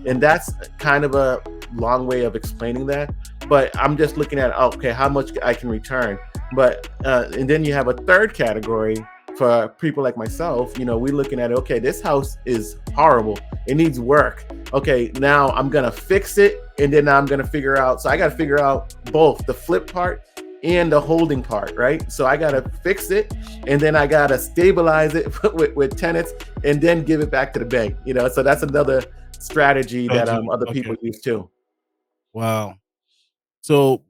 And that's kind of a long way of explaining that. But I'm just looking at, okay, how much I can return. But and then you have a third category for people like myself. We're looking at, okay, this house is horrible. It needs work. Okay, now I'm going to fix it. And then I'm going to figure out, so I got to figure out both the flip part and the holding part, right? So I got to fix it, and then I got to stabilize it with tenants, and then give it back to the bank, So that's another strategy that other people use too. Wow. So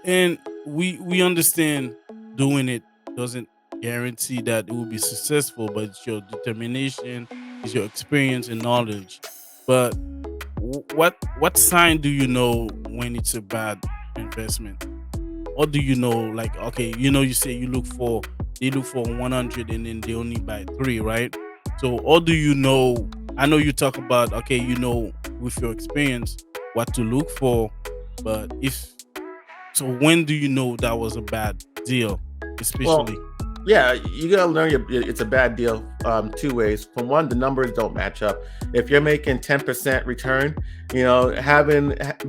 and we understand doing it doesn't guarantee that it will be successful, but it's your determination, it's your experience and knowledge. But what sign do you know when it's a bad investment? Or do you know, like, okay, you say they look for 100 and then they only buy 3, right? So or do you know? I know you talk about, okay, with your experience what to look for, but when do you know that was a bad deal, especially? Yeah, you gotta learn it's a bad deal 2 ways. From one, the numbers don't match up. If you're making 10% return,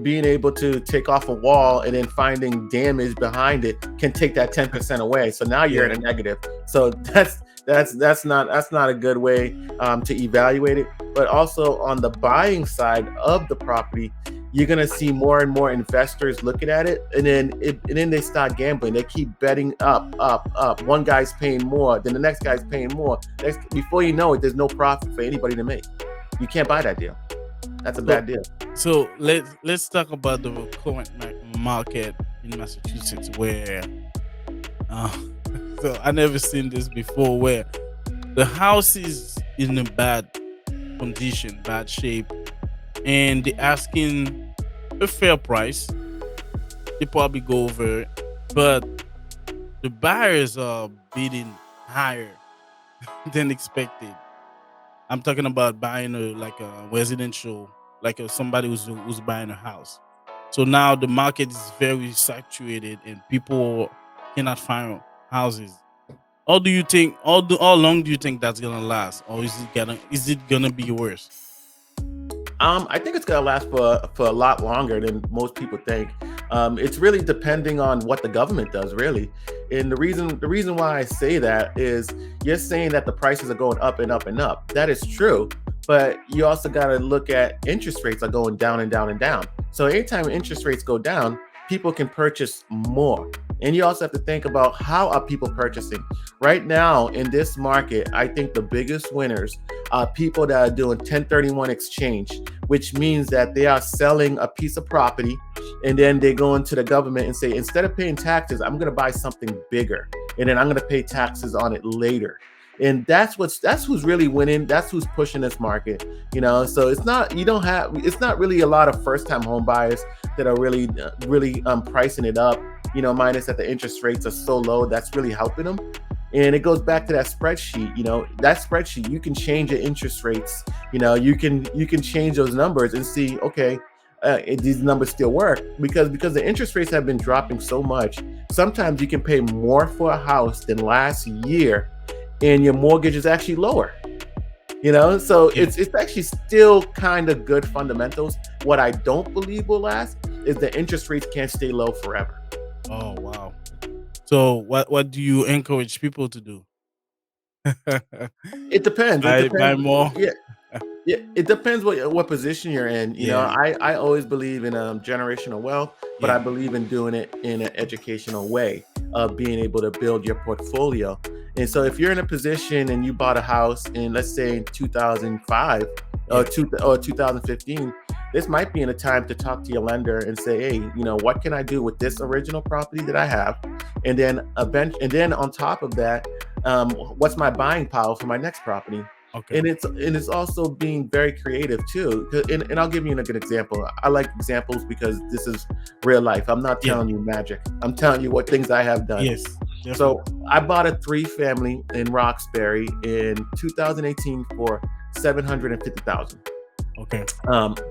being able to take off a wall and then finding damage behind it can take that 10% away. So now you're in a negative. So that's not a good way to evaluate it. But also on the buying side of the property, you're gonna see more and more investors looking at it, and then they start gambling. They keep betting up. One guy's paying more, then the next guy's paying more. Before you know it, there's no profit for anybody to make. You can't buy that deal. That's a bad deal. So let's talk about the current market in Massachusetts, where so I never seen this before, where the house is in a bad condition, bad shape, and they're asking a fair price. They probably go over it, but the buyers are bidding higher than expected. I'm talking about buying a residential, somebody who's buying a house. So now the market is very saturated and people cannot find houses. How do you think? How long do you think that's gonna last, or is it gonna be worse? I think it's gonna last for a lot longer than most people think. It's really depending on what the government does, really. And the reason why I say that is you're saying that the prices are going up and up and up. That is true, but you also got to look at interest rates are going down and down and down. So anytime interest rates go down, people can purchase more. And you also have to think about how are people purchasing. Right now in this market, I think the biggest winners are people that are doing 1031 exchange, which means that they are selling a piece of property and then they go into the government and say, instead of paying taxes, I'm going to buy something bigger and then I'm going to pay taxes on it later. And that's who's really winning. That's who's pushing this market. So it's not really a lot of first time home buyers that are really pricing it up, minus that the interest rates are so low. That's really helping them. And it goes back to that spreadsheet. That spreadsheet, you can change your interest rates. You can change those numbers and see, okay, these numbers still work because the interest rates have been dropping so much. Sometimes you can pay more for a house than last year, and your mortgage is actually lower. So Yeah. it's actually still kind of good fundamentals. What I don't believe will last is the interest rates can't stay low forever. Oh wow. So what do you encourage people to do? It depends. It Buy depends. more. Yeah. Yeah, it depends what position you're in. Yeah. I always believe in generational wealth, but I Yeah. believe in doing it in an educational way of being able to build your portfolio. And so if you're in a position and you bought a house in, let's say, in 2005 Yeah. 2015, this might be in a time to talk to your lender and say, hey, what can I do with this original property that I have? And then on top of that, what's my buying power for my next property? Okay. And it's also being very creative too. And I'll give you a good example. I like examples because this is real life. I'm not Yeah. telling you magic. I'm telling you what things I have done. Yes. So Definitely. I bought a 3-family in Roxbury in 2018 for 750,000. Okay.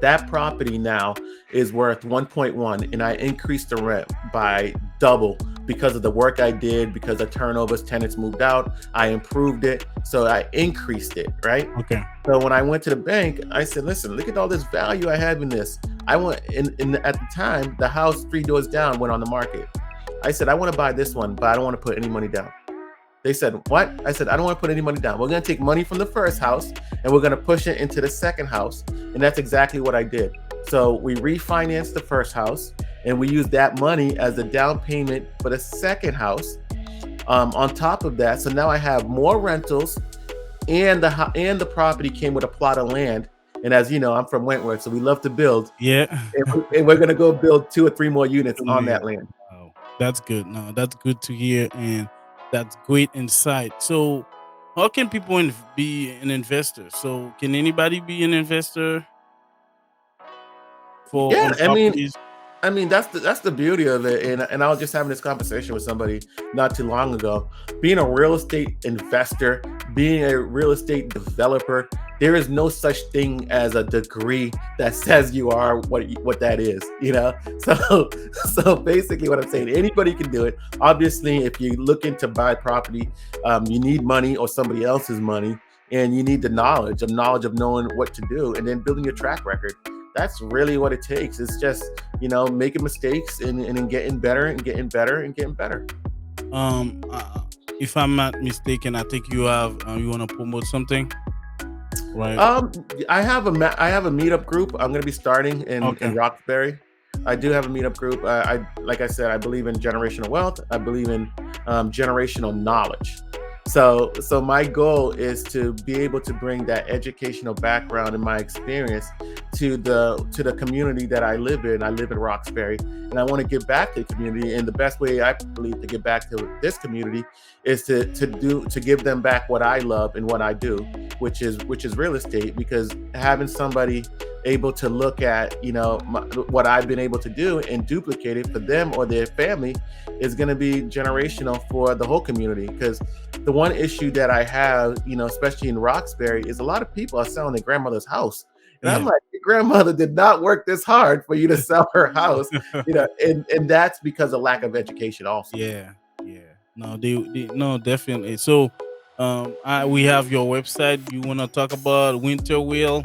That property now is worth 1.1, and I increased the rent by double because of the work I did, because of turnovers, tenants moved out, I improved it, so I increased it, right? Okay. So when I went to the bank, I said, listen, look at all this value I have in this. I want at the time, the house 3 doors down went on the market. I said, I want to buy this one, but I don't want to put any money down. They said, what? I said, I don't want to put any money down. We're going to take money from the first house and we're going to push it into the second house. And that's exactly what I did. So we refinanced the first house and we used that money as a down payment for the second house. On top of that, so now I have more rentals, and the property came with a plot of land. And as you know, I'm from Wentworth, so we love to build. Yeah. And we're going to go build 2 or 3 more units on Yeah. that land. Wow. That's good. No, that's good to hear, and that's great insight. So, how can people be an investor? So, can anybody be an investor for Yeah, on properties? that's the beauty of it. And I was just having this conversation with somebody not too long ago. Being a real estate investor, being a real estate developer, there is no such thing as a degree that says you are what that is. So basically, what I'm saying, anybody can do it. Obviously, if you're looking to buy property, you need money or somebody else's money, and you need the knowledge of knowing what to do, and then building your track record. That's really what it takes. It's just making mistakes and then getting better and getting better and getting better. Um, uh, if I'm not mistaken, I think you want to promote something, right? Um, I have a meetup group. I'm going to be starting in Okay. Roxbury. I do have a meetup group. I like I said, I believe in generational wealth. I believe in generational knowledge. So my goal is to be able to bring that educational background and my experience to the community that I live in. I live in Roxbury, and I want to give back to the community. And the best way I believe to give back to this community is to give them back what I love and what I do, which is real estate. Because having somebody able to look at what I've been able to do and duplicate it for them or their family is going to be generational for the whole community. Because the one issue that I have, especially in Roxbury, is a lot of people are selling their grandmother's house. And I'm like, your grandmother did not work this hard for you to sell her house, and that's because of lack of education also. Yeah. No, no, definitely. So, we have your website. You want to talk about Winter Wheel?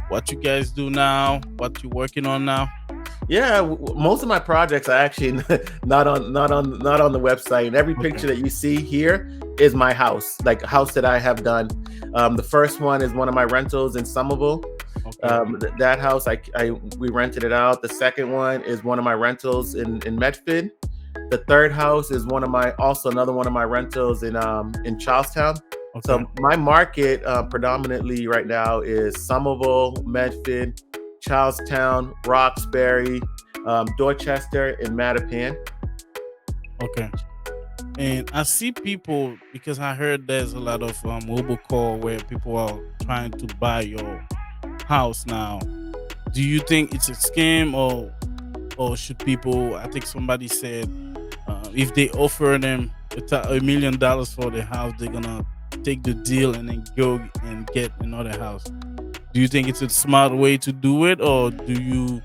What you guys do now? What you working on now? Yeah, most of my projects are actually not on the website. And every picture that you see here is my house, like a house that I have done. The first one is one of my rentals in Somerville. Okay. That house, we rented it out. The second one is one of my rentals in Medford. The third house is another one of my rentals in Charlestown. Okay. So my market predominantly right now is Somerville, Medford, Charlestown, Roxbury, Dorchester, and Mattapan. Okay. And I see people, because I heard there's a lot of robocall where people are trying to buy your house now. Do you think it's a scam, or should people? I think somebody said if they offer them $1 million for the house, they're gonna take the deal and then go and get another house. Do you think it's a smart way to do it, or do you?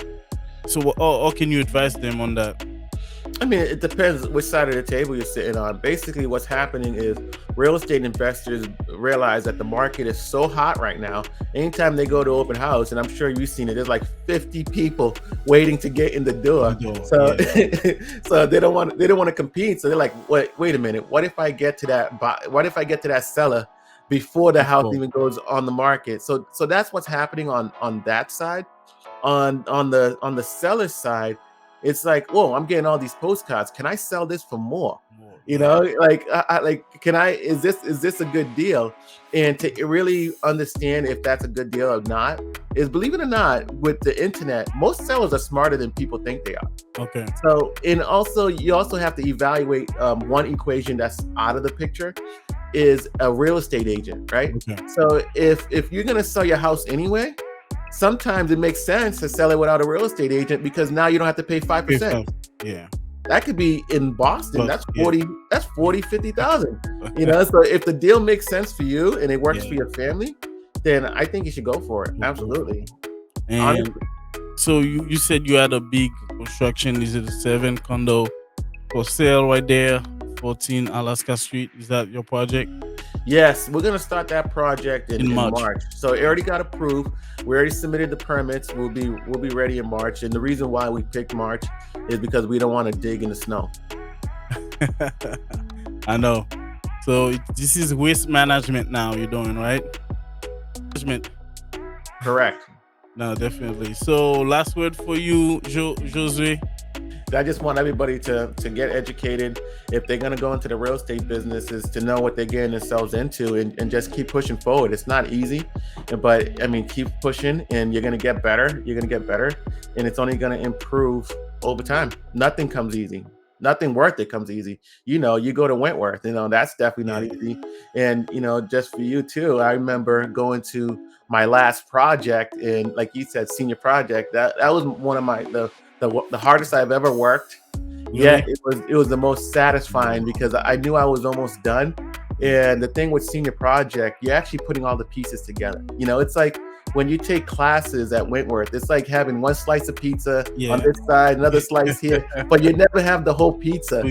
So, or can you advise them on that? I mean, it depends which side of the table you're sitting on. Basically, what's happening is real estate investors realize that the market is so hot right now. Anytime they go to open house, and I'm sure you've seen it, there's like 50 people waiting to get in the door. So, yeah. So they don't want to compete. So they're like, wait a minute. What if I get to that seller before the house even goes on the market? So that's what's happening on that side. On the seller's side, it's like, whoa, I'm getting all these postcards. Can I sell this for more? Is this a good deal? And to really understand if that's a good deal or not is, believe it or not, with the internet, most sellers are smarter than people think they are. Okay. So, and also you also have to evaluate one equation that's out of the picture is a real estate agent, right? Okay. So if you're gonna sell your house anyway, sometimes it makes sense to sell it without a real estate agent, because now you don't have to pay 5%. Yeah. That could be in Boston. That's 50,000. So if the deal makes sense for you and it works for your family, then I think you should go for it. Absolutely. And honestly. So you said you had a big construction. Is it a 7 condo for sale right there, 14 Alaska Street? Is that your project? Yes, we're going to start that project in March. So it already got approved. We already submitted the permits. We'll be ready in March. And the reason why we picked March is because we don't want to dig in the snow. I know. So this is waste management now you're doing, right? Management. Correct. No, definitely. So last word for you, Josu'e. I just want everybody to get educated. If they're going to go into the real estate business, is to know what they're getting themselves into, and just keep pushing forward. It's not easy, but I mean, keep pushing and you're going to get better. You're going to get better, and it's only going to improve over time. Nothing comes easy. Nothing worth it comes easy. You go to Wentworth, that's definitely not easy. And, just for you too, I remember going to my last project, and like you said, senior project, that was one of the hardest I've ever worked. Yeah, it was the most satisfying, because I knew I was almost done. And the thing with senior project, you're actually putting all the pieces together. It's like when you take classes at Wentworth, it's like having one slice of pizza on this side, another slice here, but you never have the whole pizza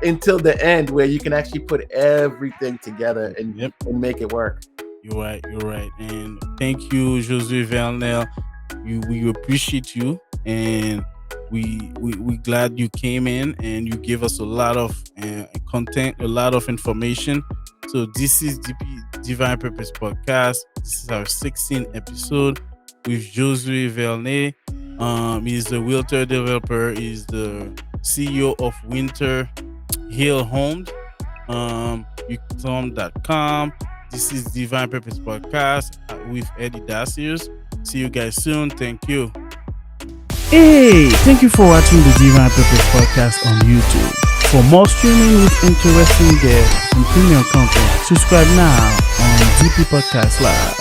until the end, where you can actually put everything together and make it work. You're right. And thank you, Josu'e Velney. We appreciate you, and we glad you came in and you gave us a lot of content, a lot of information. So this is Divine Purpose Podcast. This is our 16th episode with Josu'e Velney. He's the realtor developer. He's the CEO of Winter Hill Homes. Tom.com. This is Divine Purpose Podcast with Eddy Dacius. See you guys soon. Thank you. Hey, thank you for watching the Divine Purpose Podcast on YouTube. For more streaming with interesting guests and premium content, subscribe now on DP Podcast Live.